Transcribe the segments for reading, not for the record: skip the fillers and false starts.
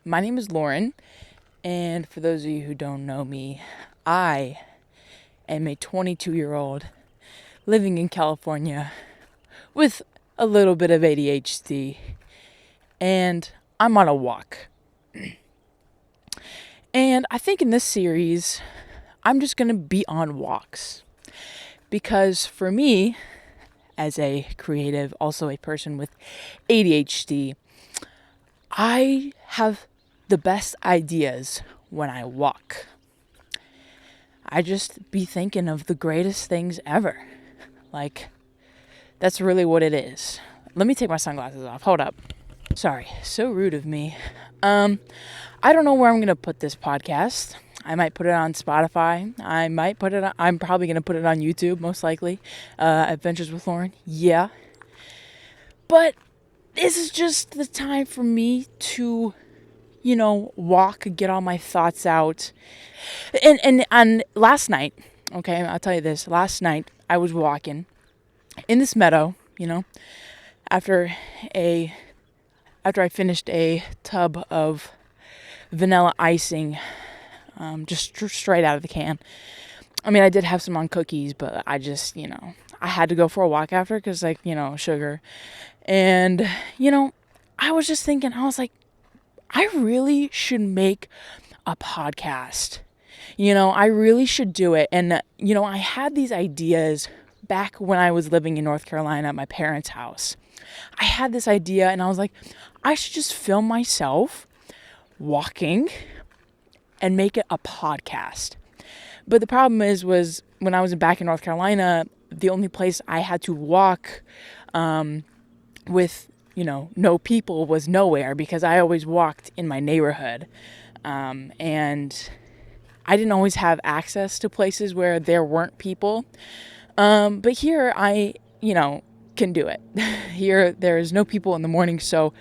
My name is Lauren, and for those of you who don't know me, I am a 22-year-old living in California with a little bit of ADHD, and I'm on a walk. And I think in this series, I'm just going to be on walks. Because for me, as a creative, also a person with ADHD, I have the best ideas when I walk. I just be thinking of the greatest things ever. Like, that's really what it is. Let me take my sunglasses off. Hold up. Sorry, so rude of me. I don't know where I'm going to put this podcast. I might put it on Spotify. I'm probably going to put it on YouTube, most likely. Adventures with Lauren. Yeah. But this is just the time for me to, walk, get all my thoughts out. And last night, okay, I'll tell you this. Last night, I was walking in this meadow, after I finished a tub of vanilla icing, just straight out of the can. I mean, I did have some on cookies, but I just, I had to go for a walk after because, sugar. And, I was just thinking, I was like, I really should make a podcast. I really should do it. And, I had these ideas back when I was living in North Carolina at my parents' house. I had this idea and I was like, I should just film myself walking and make it a podcast. But the problem was when I was back in North Carolina, the only place I had to walk with, no people was nowhere because I always walked in my neighborhood. And I didn't always have access to places where there weren't people. But here I, can do it. Here there's no people in the morning, so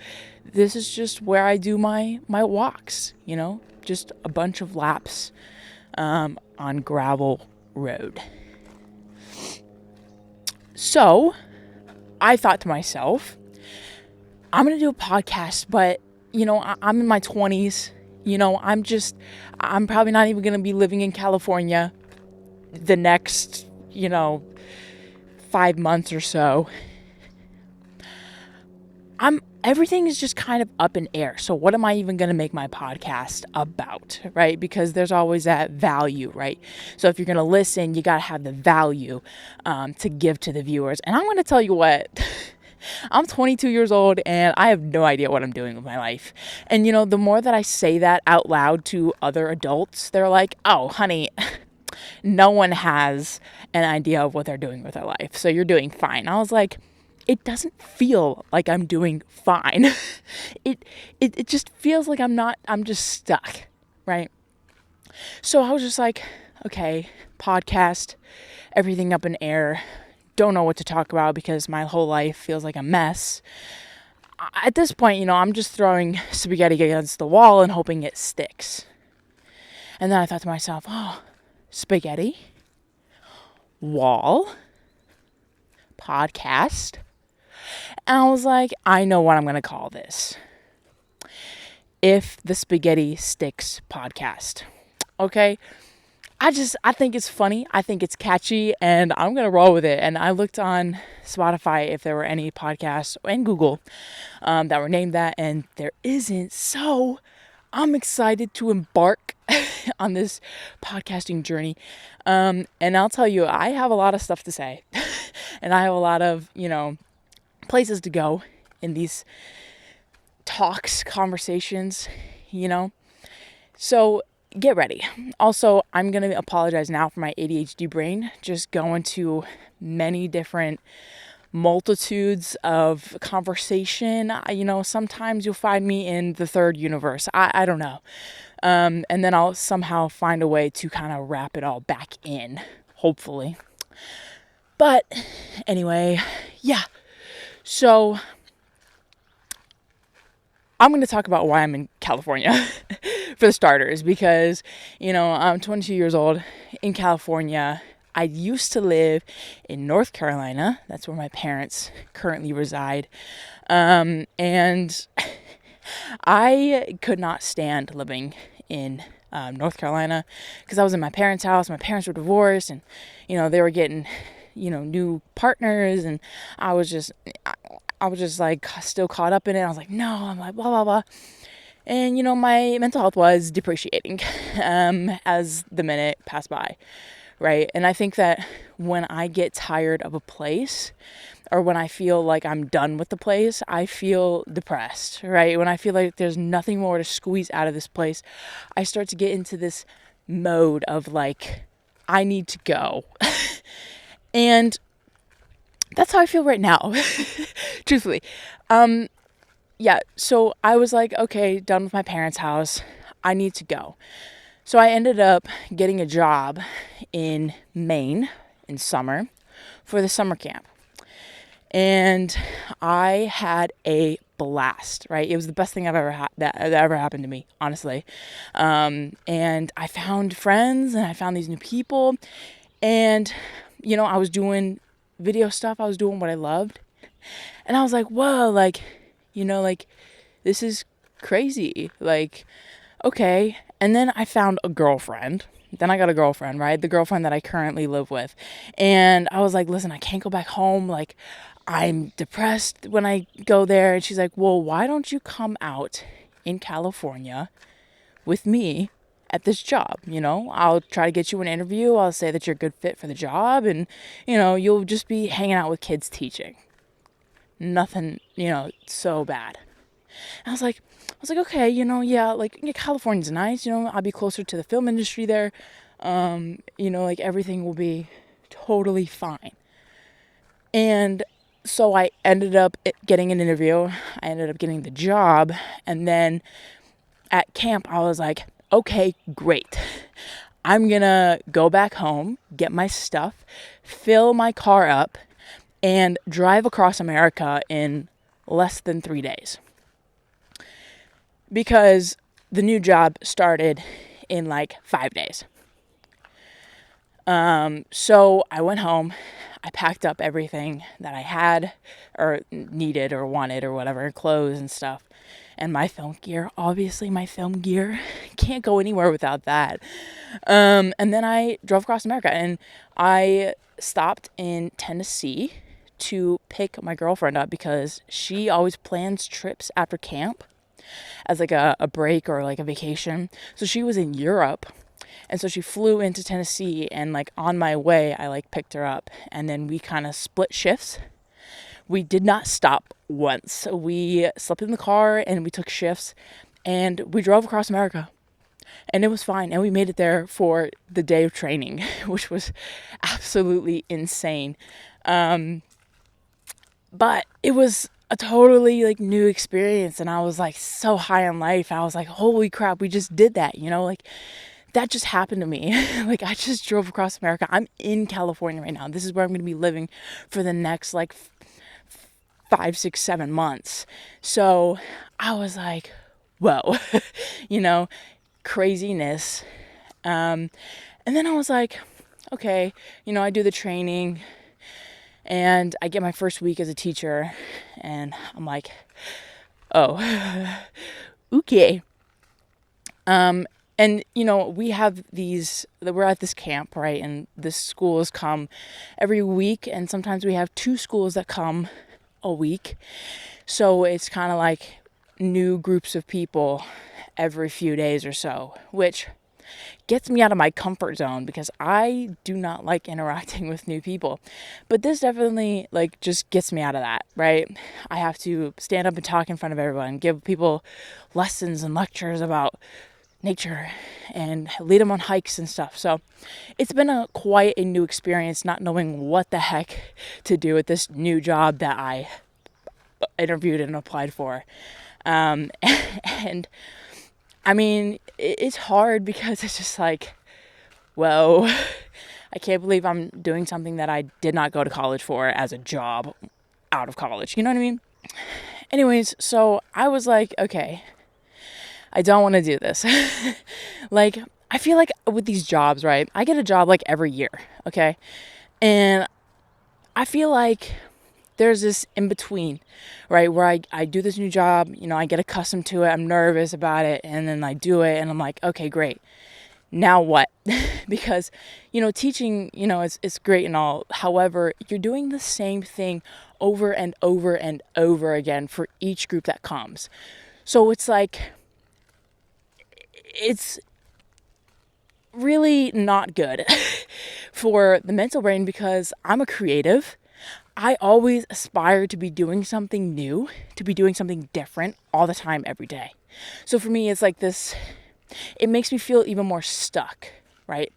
this is just where I do my walks, just a bunch of laps on gravel road. So I thought to myself, I'm going to do a podcast, but, I'm in my 20s. I'm probably not even going to be living in California the next, 5 months or so. Everything is just kind of up in air. So what am I even going to make my podcast about, right? Because there's always that value, right? So if you're going to listen, you got to have the value to give to the viewers. And I'm going to tell you what, I'm 22 years old and I have no idea what I'm doing with my life. And, the more that I say that out loud to other adults, they're like, oh, honey, no one has an idea of what they're doing with their life. So you're doing fine. I was like, it doesn't feel like I'm doing fine. It just feels like I'm just stuck, right? So I was just like, okay, podcast, everything up in air. Don't know what to talk about because my whole life feels like a mess. At this point, I'm just throwing spaghetti against the wall and hoping it sticks. And then I thought to myself, oh, spaghetti, wall, podcast. And I was like, I know what I'm going to call this. If the Spaghetti Sticks Podcast. Okay? I think it's funny. I think it's catchy and I'm going to roll with it. And I looked on Spotify if there were any podcasts and Google that were named that, and there isn't. So I'm excited to embark on this podcasting journey. And I'll tell you, I have a lot of stuff to say and I have a lot of, places to go in these talks, conversations, so get ready. Also, I'm going to apologize now for my ADHD brain, just going to many different multitudes of conversation. Sometimes you'll find me in the third universe. I don't know. And then I'll somehow find a way to kind of wrap it all back in, hopefully. But anyway, yeah. So I'm going to talk about why I'm in California for the starters, because, I'm 22 years old in California. I used to live in North Carolina. That's where my parents currently reside. And I could not stand living in North Carolina because I was in my parents' house. My parents were divorced, and they were getting new partners, and I was just like still caught up in it. I was like, no, I'm like blah blah blah. And my mental health was depreciating as the minute passed by, right? And I think that when I get tired of a place, or when I feel like I'm done with the place, I feel depressed, right? When I feel like there's nothing more to squeeze out of this place, I start to get into this mode of like, I need to go. And that's how I feel right now, truthfully. Yeah, so I was like, okay, done with my parents' house. I need to go. So I ended up getting a job in Maine in summer for the summer camp. And I had a blast, right? It was the best thing I've ever had that ever happened to me, honestly. And I found friends, and I found these new people, and I was doing video stuff. I was doing what I loved, and I was like, whoa, like, like, this is crazy. Like, okay. And then I found a girlfriend. Then I got a girlfriend, right? The girlfriend that I currently live with. And I was like, listen, I can't go back home. Like, I'm depressed when I go there. And she's like, well, why don't you come out in California with me at this job? I'll try to get you an interview. I'll say that you're a good fit for the job. And, you'll just be hanging out with kids teaching. Nothing, so bad. And I was like, okay, yeah, like, California's nice, I'll be closer to the film industry there. Like, everything will be totally fine. And so I ended up getting an interview. I ended up getting the job. And then at camp, I was like, okay, great. I'm gonna go back home, get my stuff, fill my car up, and drive across America in less than 3 days. Because the new job started in like 5 days. So I went home, I packed up everything that I had or needed or wanted or whatever, clothes and stuff, and my film gear. Obviously, my film gear, can't go anywhere without that. And then I drove across America, and I stopped in Tennessee to pick my girlfriend up because she always plans trips after camp as like a break or like a vacation. So she was in Europe, and so she flew into Tennessee, and like on my way I like picked her up, and then we kind of split shifts. We did not stop once. We slept in the car and we took shifts, and we drove across America, and it was fine. And we made it there for the day of training, which was absolutely insane. But it was a totally like new experience, and I was like so high on life. I was like, holy crap, we just did that, like that just happened to me. Like, I just drove across America. I'm in California right now. This is where I'm going to be living for the next like 5, 6, 7 months. So I was like, whoa, craziness. And then I was like, okay, I do the training, and I get my first week as a teacher, and I'm like, oh, okay. And, we have we're at this camp, right? And the schools come every week, and sometimes we have 2 schools that come a week. So it's kind of like new groups of people every few days or so, which gets me out of my comfort zone because I do not like interacting with new people. But this definitely like just gets me out of that, right? I have to stand up and talk in front of everyone, give people lessons and lectures about nature and lead them on hikes and stuff. So it's been quite a new experience, not knowing what the heck to do with this new job that I interviewed and applied for. And I mean, it's hard because it's just like, whoa, I can't believe I'm doing something that I did not go to college for as a job out of college. You know what I mean? Anyways, so I was like, okay, I don't want to do this. Like, I feel like with these jobs, right? I get a job like every year, okay? And I feel like there's this in between, right? Where I do this new job, I get accustomed to it. I'm nervous about it. And then I do it and I'm like, okay, great. Now what? Because, teaching, it's great and all. However, you're doing the same thing over and over and over again for each group that comes. So it's like, it's really not good for the mental brain, because I'm a creative. I always aspire to be doing something new, to be doing something different all the time, every day. So for me, it's like this, it makes me feel even more stuck, right?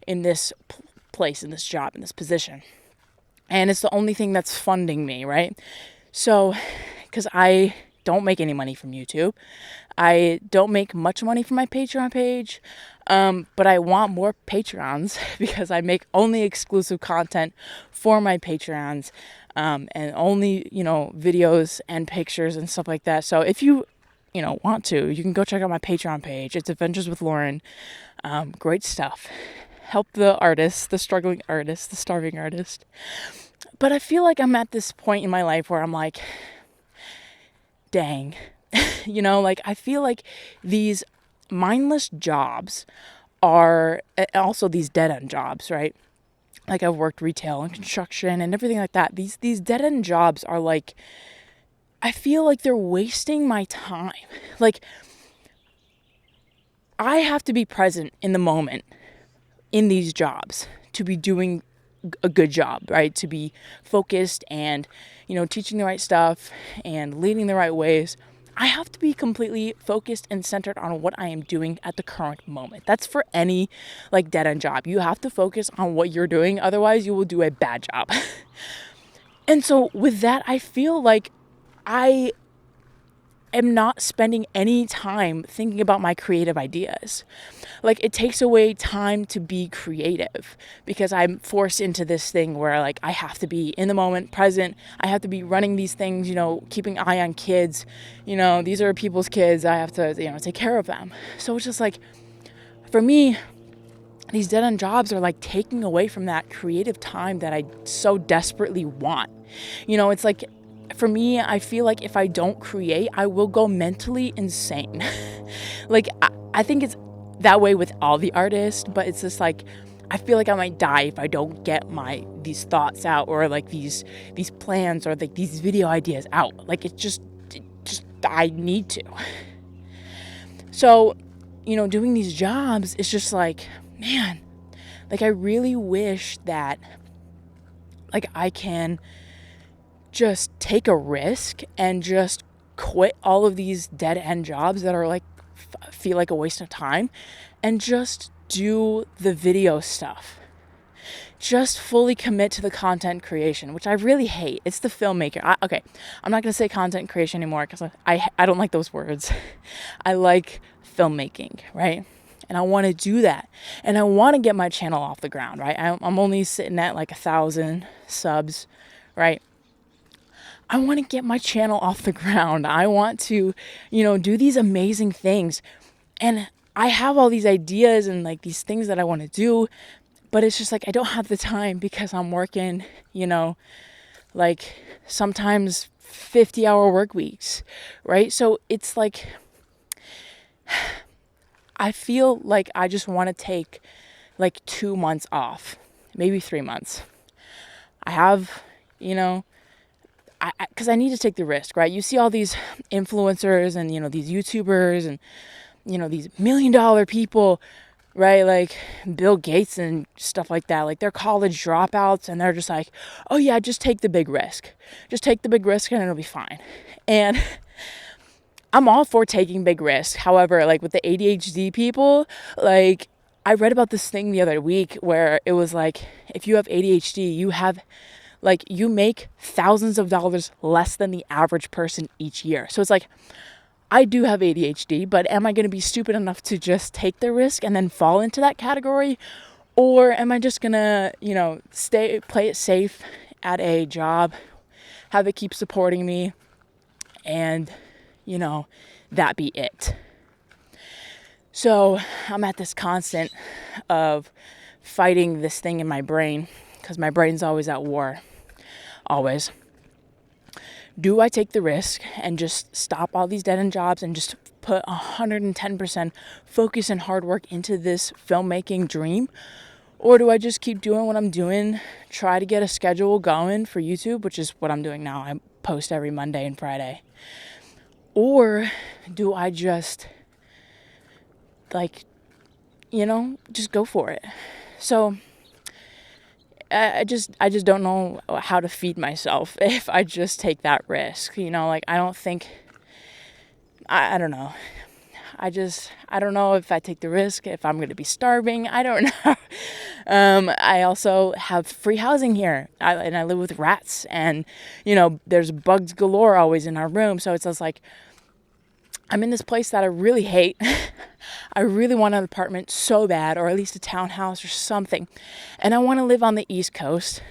In this place, in this job, in this position. And it's the only thing that's funding me, right? So, because I don't make any money from YouTube. I don't make much money from my Patreon page. But I want more Patreons because I make only exclusive content for my Patreons, and only, videos and pictures and stuff like that. So if you, want to, you can go check out my Patreon page. It's Adventures with Lauren. Great stuff. Help the artist, the struggling artist, the starving artist. But I feel like I'm at this point in my life where I'm like, dang, I feel like these mindless jobs are also these dead-end jobs, right? Like, I've worked retail and construction and everything like that. These dead-end jobs are like, I feel like they're wasting my time. Like, I have to be present in the moment in these jobs to be doing a good job, right? To be focused and, teaching the right stuff and leading the right ways. I have to be completely focused and centered on what I am doing at the current moment. That's for any dead-end job. You have to focus on what you're doing. Otherwise, you will do a bad job. And so with that, I feel like I am not spending any time thinking about my creative ideas. It takes away time to be creative because I'm forced into this thing where I have to be in the moment, present. I have to be running these things, keeping an eye on kids. These are people's kids. I have to, take care of them. So it's just for me, these dead-end jobs are taking away from that creative time that I so desperately want. It's for me, I feel like if I don't create, I will go mentally insane. I think it's that way with all the artists, but it's just I feel like I might die if I don't get these thoughts out, or these plans, or these video ideas out. It just I need to. So, doing these jobs is just man, I really wish that I can just take a risk and just quit all of these dead-end jobs that are feel like a waste of time, and just do the video stuff. Just fully commit to the content creation, which I really hate. It's the filmmaker. I'm not going to say content creation anymore because I don't like those words. I like filmmaking, right? And I want to do that. And I want to get my channel off the ground, right? I'm only sitting at 1,000 subs, right? I want to get my channel off the ground. I want to, do these amazing things. And I have all these ideas and these things that I want to do, but it's just I don't have the time because I'm working, sometimes 50-hour work weeks, right? So it's I feel I just want to take 2 months off, maybe 3 months. I have, because I need to take the risk, right? You see all these influencers and, these YouTubers and, these $1 million people, right? Bill Gates and stuff like that. They're college dropouts and they're just oh yeah, just take the big risk. Just take the big risk and it'll be fine. And I'm all for taking big risks. However, with the ADHD people, I read about this thing the other week where it was if you have ADHD, you have you make thousands of dollars less than the average person each year. So it's I do have ADHD, but am I going to be stupid enough to just take the risk and then fall into that category? Or am I just going to, play it safe at a job, have it keep supporting me, and, that be it? So I'm at this constant of fighting this thing in my brain, because my brain's always at war. Always. Do I take the risk and just stop all these dead-end jobs and just put 110% focus and hard work into this filmmaking dream? Or do I just keep doing what I'm doing, try to get a schedule going for YouTube, which is what I'm doing now. I post every Monday and Friday. Or do I just, just go for it? So I just don't know how to feed myself if I just take that risk. I don't think, I don't know. I don't know if I take the risk, if I'm going to be starving. I don't know. I also have free housing here, and I live with rats, and, there's bugs galore always in our room. So it's just like, I'm in this place that I really hate. I really want an apartment so bad, or at least a townhouse or something. And I want to live on the East Coast.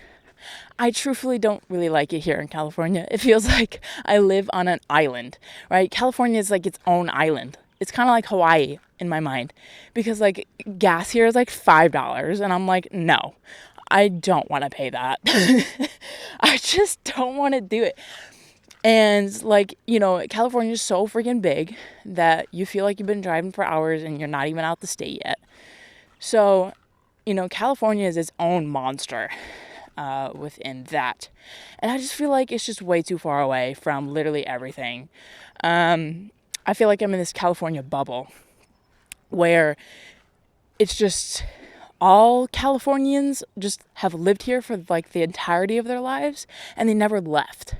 I truthfully don't really like it here in California. It feels like I live on an island, right? California is like its own island. It's kind of like Hawaii in my mind, because like gas here is like $5, and I'm like, no, I don't want to pay that. I just don't want to do it. And California is so freaking big that you feel like you've been driving for hours and you're not even out the state yet. So, California is its own monster within that. And I just feel like it's just way too far away from literally everything. I feel like I'm in this California bubble where it's just all Californians just have lived here for like the entirety of their lives, and they never left.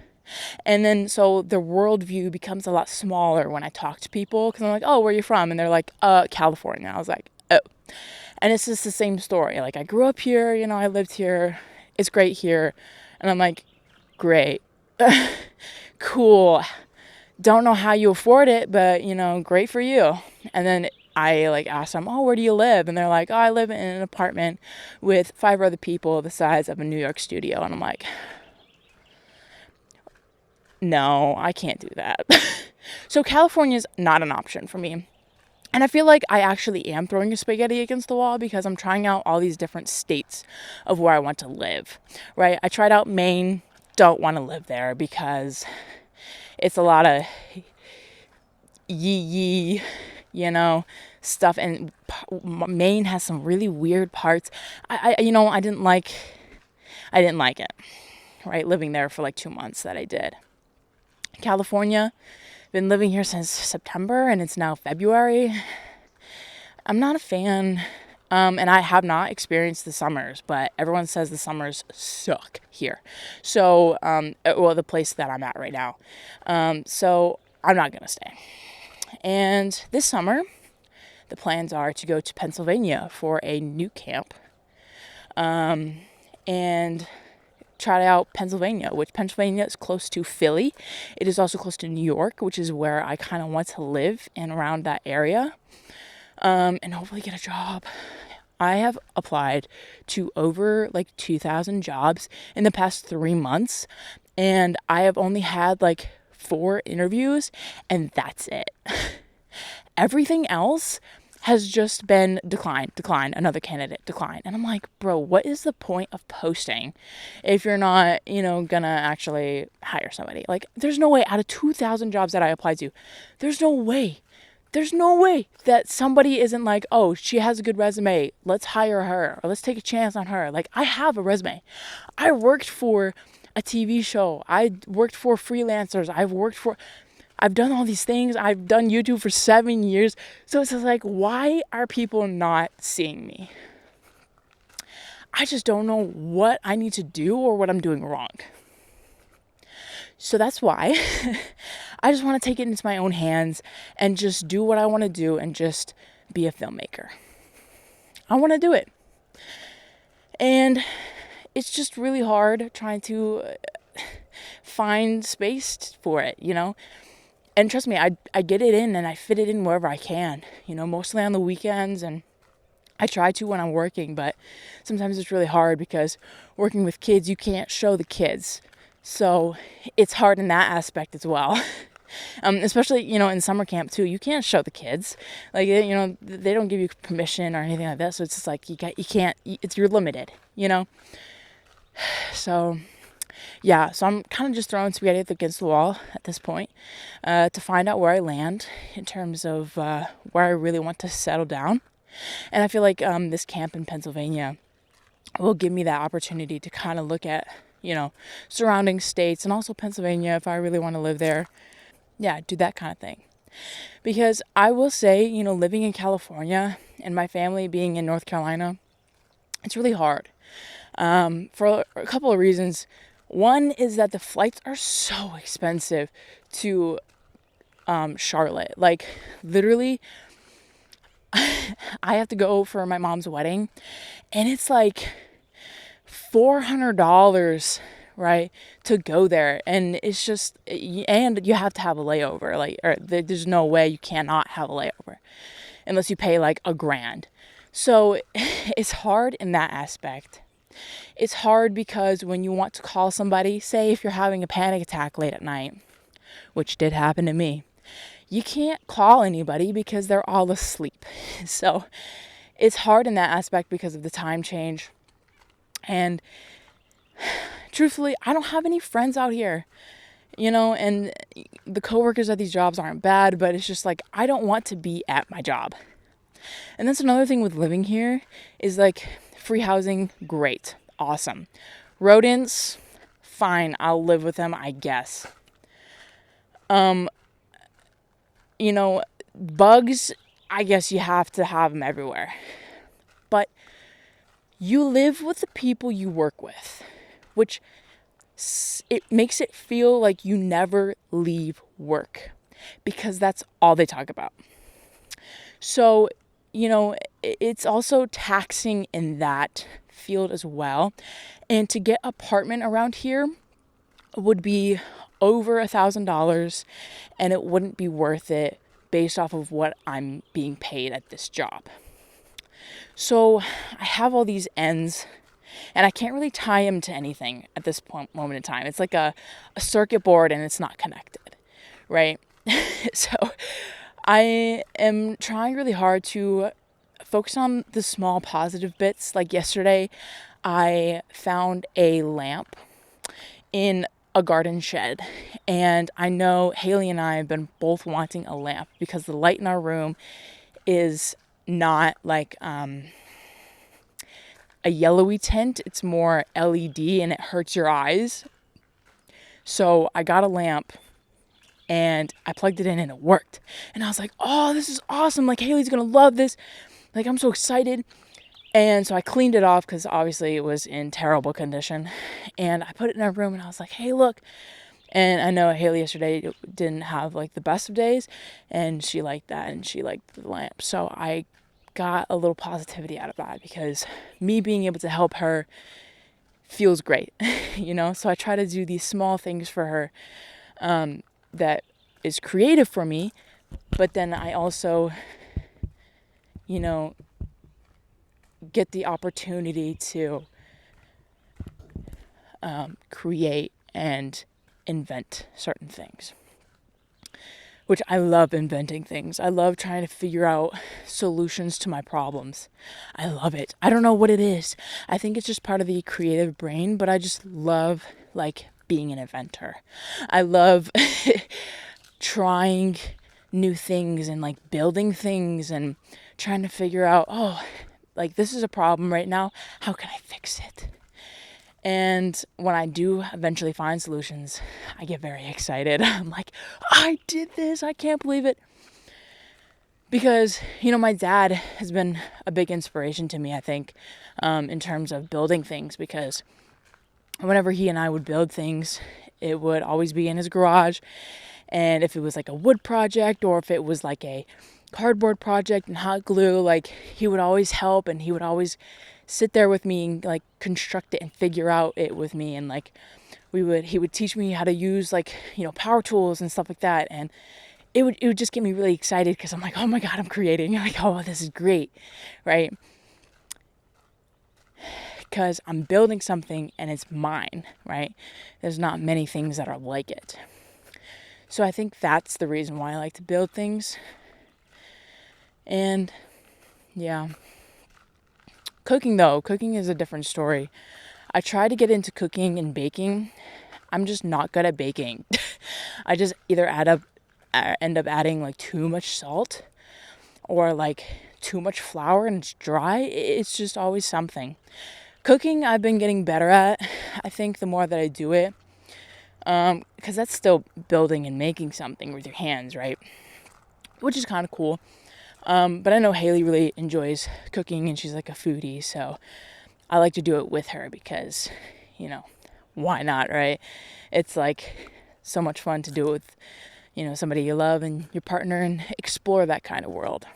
And then so their worldview becomes a lot smaller when I talk to people, because I'm like, oh, where are you from? And they're like, California. I was like, oh. And it's just the same story. Like, I grew up here, I lived here. It's great here. And I'm like, great. Cool. Don't know how you afford it, but, great for you. And then I asked them, oh, where do you live? And they're like, oh, I live in an apartment with 5 other people the size of a New York studio. And I'm like, no, I can't do that. So California is not an option for me. And I feel like I actually am throwing a spaghetti against the wall, because I'm trying out all these different states of where I want to live, right? I tried out Maine, don't want to live there because it's a lot of yee, stuff. And Maine has some really weird parts. I didn't like it, right? Living there for like 2 months that I did. California, been living here since September, and it's now February. I'm not a fan. And I have not experienced the summers, but everyone says the summers suck here. So, the place that I'm at right now. So I'm not going to stay. And this summer, the plans are to go to Pennsylvania for a new camp. And try out Pennsylvania, which Pennsylvania is close to Philly. It is also close to New York, which is where I kind of want to live and around that area. And hopefully get a job. I have applied to over 2,000 jobs in the past 3 months, and I have only had 4 interviews, and that's it. Everything else has just been decline, another candidate, decline. And I'm like, bro, what is the point of posting if you're not, gonna actually hire somebody? There's no way out of 2,000 jobs that I applied to, there's no way that somebody isn't like, oh, she has a good resume, let's hire her, or let's take a chance on her. I have a resume. I worked for a TV show. I worked for freelancers. I've done all these things. I've done YouTube for 7 years. So it's just why are people not seeing me? I just don't know what I need to do or what I'm doing wrong. So that's why I just want to take it into my own hands and just do what I want to do and just be a filmmaker. I want to do it. And it's just really hard trying to find space for it, And trust me, I get it in and I fit it in wherever I can, mostly on the weekends, and I try to when I'm working, but sometimes it's really hard because working with kids, you can't show the kids. So it's hard in that aspect as well. Especially, in summer camp too, you can't show the kids. They don't give you permission or anything like that. So it's just you can't, you're limited, So yeah, so I'm kind of just throwing spaghetti against the wall at this point to find out where I land in terms of where I really want to settle down. And I feel like this camp in Pennsylvania will give me that opportunity to kind of look at, surrounding states and also Pennsylvania if I really want to live there. Yeah, do that kind of thing. Because I will say, living in California and my family being in North Carolina, it's really hard for a couple of reasons. One is that the flights are so expensive to Charlotte. Like, literally, I have to go for my mom's wedding, and it's like $400, right, to go there. And it's just, and you have to have a layover. Like, or there's no way you cannot have a layover unless you pay like $1,000. So it's hard in that aspect. It's hard because when you want to call somebody, say if you're having a panic attack late at night, which did happen to me, you can't call anybody because they're all asleep. So it's hard in that aspect because of the time change. And truthfully, I don't have any friends out here, and the coworkers at these jobs aren't bad, but it's just like, I don't want to be at my job. And that's another thing with living here is like free housing, great, awesome. Rodents, fine, I'll live with them, I guess. Bugs, I guess you have to have them everywhere. But you live with the people you work with, which it makes it feel like you never leave work because that's all they talk about. So, it's also taxing in that field as well. And to get an apartment around here would be over $1,000, and it wouldn't be worth it based off of what I'm being paid at this job. So I have all these ends, and I can't really tie them to anything at this moment in time. It's like a circuit board, and it's not connected, right? So I am trying really hard to focus on the small positive bits. Like yesterday, I found a lamp in a garden shed, and I know Haley and I have been both wanting a lamp because the light in our room is not like a yellowy tint. It's more LED, and it hurts your eyes. So I got a lamp and I plugged it in, and it worked. And I was like, oh, this is awesome. Like, Haley's gonna love this. Like, I'm so excited. And so I cleaned it off because obviously it was in terrible condition. And I put it in our room, and I was like, hey, look. And I know Haley yesterday didn't have like the best of days, and she liked that, and she liked the lamp. So I got a little positivity out of that because me being able to help her feels great, So I try to do these small things for her that is creative for me, but then I also, get the opportunity to create and invent certain things, which I love inventing things. I love trying to figure out solutions to my problems. I love it. I don't know what it is. I think it's just part of the creative brain, but I just love like being an inventor. I love trying new things and like building things and trying to figure out, oh, like this is a problem right now. How can I fix it? And when I do eventually find solutions, I get very excited. I'm like, I did this. I can't believe it. Because, my dad has been a big inspiration to me, I think, in terms of building things. Because whenever he and I would build things, it would always be in his garage. And if it was like a wood project or if it was like a cardboard project and hot glue, like he would always help, and he would always sit there with me and like construct it and figure out it with me. And like he would teach me how to use like, power tools and stuff like that. And it would just get me really excited because I'm like, oh my God, I'm creating. I'm like, oh, this is great. Right. Because I'm building something and it's mine, right? There's not many things that are like it. So I think that's the reason why I like to build things. And yeah. Cooking is a different story. I try to get into cooking and baking. I'm just not good at baking. I just either end up adding like too much salt or like too much flour and it's dry. It's just always something. Cooking, I've been getting better at. I think the more that I do it, because that's still building and making something with your hands, right? Which is kind of cool. But I know Haley really enjoys cooking and she's like a foodie, so I like to do it with her because, why not, right? It's like so much fun to do it with, somebody you love and your partner and explore that kind of world.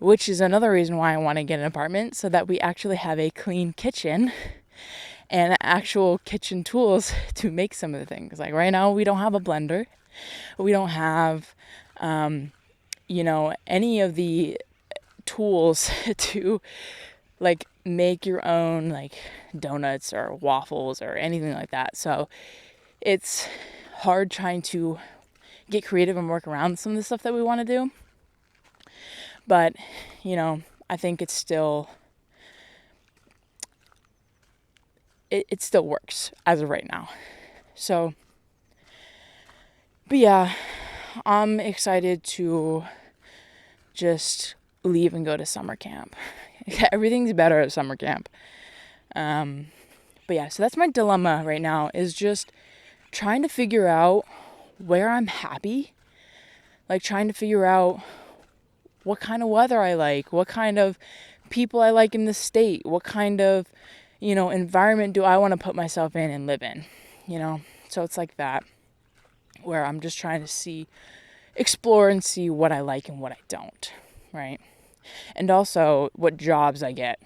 Which is another reason why I want to get an apartment, so that we actually have a clean kitchen and actual kitchen tools to make some of the things. Like right now, we don't have a blender. We don't have, any of the tools to like make your own like donuts or waffles or anything like that. So it's hard trying to get creative and work around some of the stuff that we want to do. But, I think it's still, it still works as of right now. So, but yeah, I'm excited to just leave and go to summer camp. Everything's better at summer camp. But yeah, so that's my dilemma right now, is just trying to figure out where I'm happy. Like trying to figure out what kind of weather I like, what kind of people I like in the state, what kind of, environment do I want to put myself in and live in, So it's like that, where I'm just trying to explore and see what I like and what I don't, right? And also what jobs I get,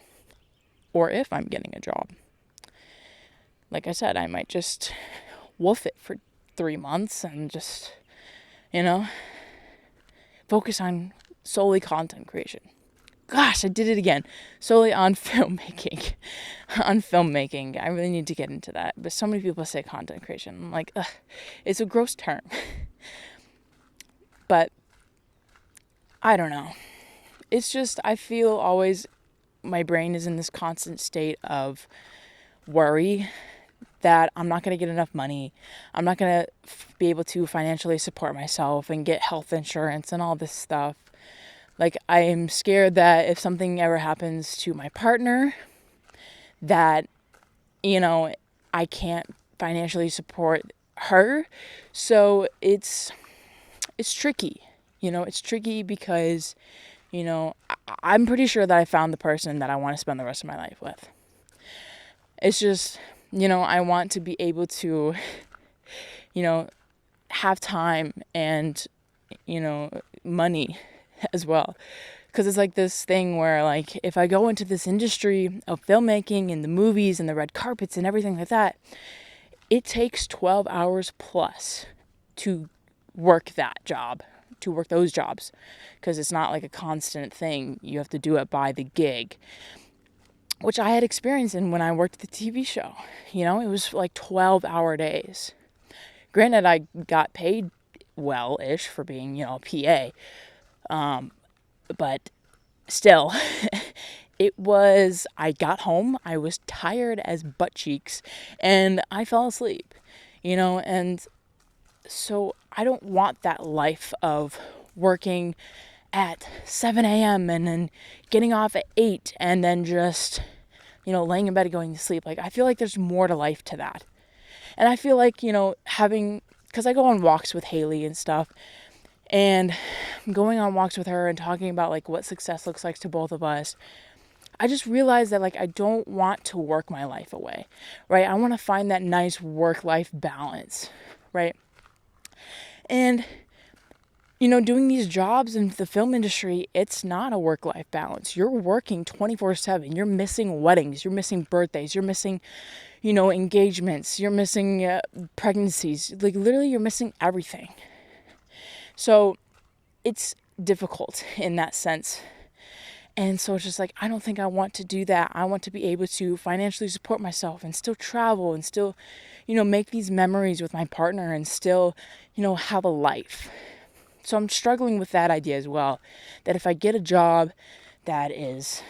or if I'm getting a job. Like I said, I might just wolf it for 3 months and just, focus on solely content creation. Gosh, I did it again. Solely on filmmaking. I really need to get into that. But so many people say content creation. I'm like, ugh, it's a gross term. But I don't know. It's just, I feel always my brain is in this constant state of worry that I'm not going to get enough money. I'm not going to be able to financially support myself and get health insurance and all this stuff. Like, I'm scared that if something ever happens to my partner, that, I can't financially support her. So it's tricky. It's tricky because, I'm pretty sure that I found the person that I want to spend the rest of my life with. It's just, I want to be able to, have time and, money as well. Because it's like this thing where, like, if I go into this industry of filmmaking and the movies and the red carpets and everything like that, it takes 12 hours plus to work those jobs. Because it's not like a constant thing. You have to do it by the gig, which I had experience in when I worked at the TV show. It was like 12-hour days. Granted, I got paid well-ish for being, a PA. But still, I got home, I was tired as butt cheeks, and I fell asleep, and so I don't want that life of working at 7 a.m. and then getting off at 8 and then just, laying in bed and going to sleep. Like, I feel like there's more to life to that. And I feel like, because I go on walks with Haley and stuff, and going on walks with her and talking about, like, what success looks like to both of us, I just realized that, like, I don't want to work my life away, right? I want to find that nice work-life balance, right? And, doing these jobs in the film industry, it's not a work-life balance. You're working 24/7. You're missing weddings. You're missing birthdays. You're missing, engagements. You're missing pregnancies. Like, literally, you're missing everything. So it's difficult in that sense. And so it's just like, I don't think I want to do that. I want to be able to financially support myself and still travel and still, make these memories with my partner and still, have a life. So I'm struggling with that idea as well. That if I get a job that is,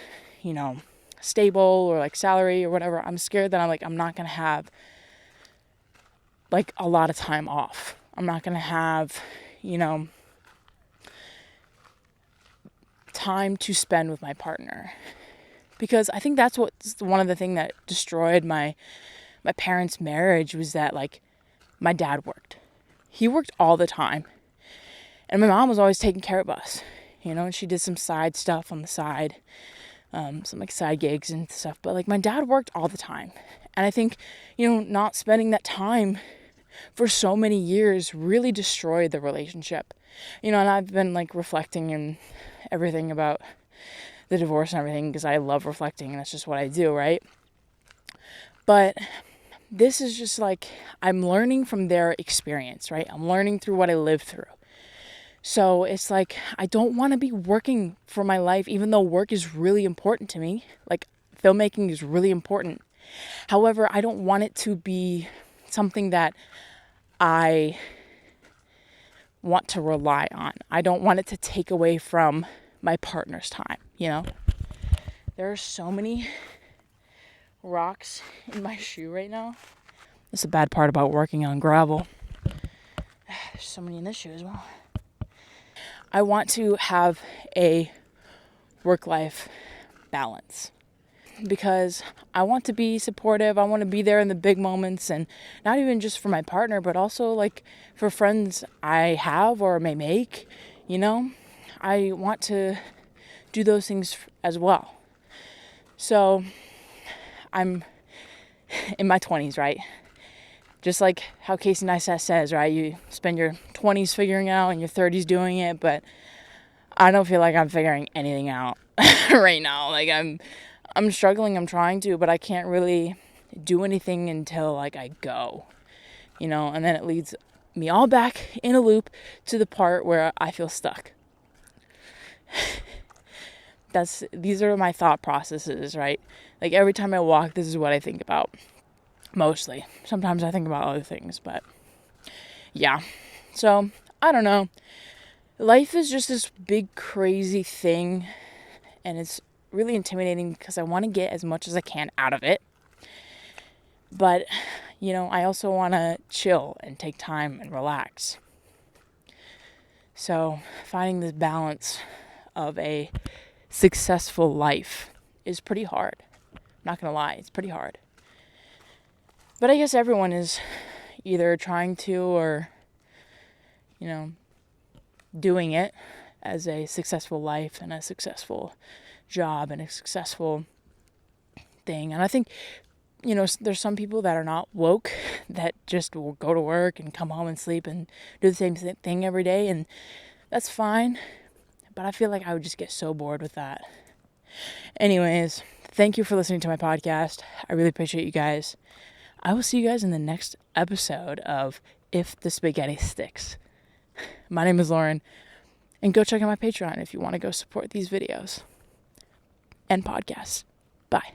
stable or like salary or whatever, I'm scared that I'm not going to have like a lot of time off. I'm not going to have, time to spend with my partner. Because I think that's what's one of the things that destroyed my parents' marriage was that, like, my dad worked. He worked all the time. And my mom was always taking care of us, and she did some side stuff on the side, some like side gigs and stuff. But like my dad worked all the time. And I think, not spending that time for so many years really destroyed the relationship. And I've been like reflecting and everything about the divorce and everything because I love reflecting and that's just what I do, right? But this is just like, I'm learning from their experience, right? I'm learning through what I lived through. So it's like, I don't want to be working for my life, even though work is really important to me. Like, filmmaking is really important. However, I don't want it to be something that I want to rely on. I don't want it to take away from my partner's time, There are so many rocks in my shoe right now. That's the bad part about working on gravel. There's so many in this shoe as well. I want to have a work-life balance because I want to be supportive. I want to be there in the big moments, and not even just for my partner, but also like for friends I have or may make, I want to do those things as well. So I'm in my 20s, right? Just like how Casey Neistat says, right? You spend your 20s figuring out and your 30s doing it, but I don't feel like I'm figuring anything out right now. Like I'm struggling, I'm trying to, but I can't really do anything until like I go, and then it leads me all back in a loop to the part where I feel stuck. These are my thought processes, right? Like every time I walk, this is what I think about. Mostly. Sometimes I think about other things, but yeah. So, I don't know. Life is just this big, crazy thing, and it's really intimidating because I want to get as much as I can out of it. But, I also want to chill and take time and relax. So, finding this balance of a successful life is pretty hard. I'm not going to lie, it's pretty hard. But I guess everyone is either trying to or, doing it as a successful life and a successful job and a successful thing. And I think, there's some people that are not woke that just will go to work and come home and sleep and do the same thing every day. And that's fine. But I feel like I would just get so bored with that. Anyways, thank you for listening to my podcast. I really appreciate you guys. I will see you guys in the next episode of If the Spaghetti Sticks. My name is Lauren, and go check out my Patreon if you want to go support these videos and podcasts. Bye.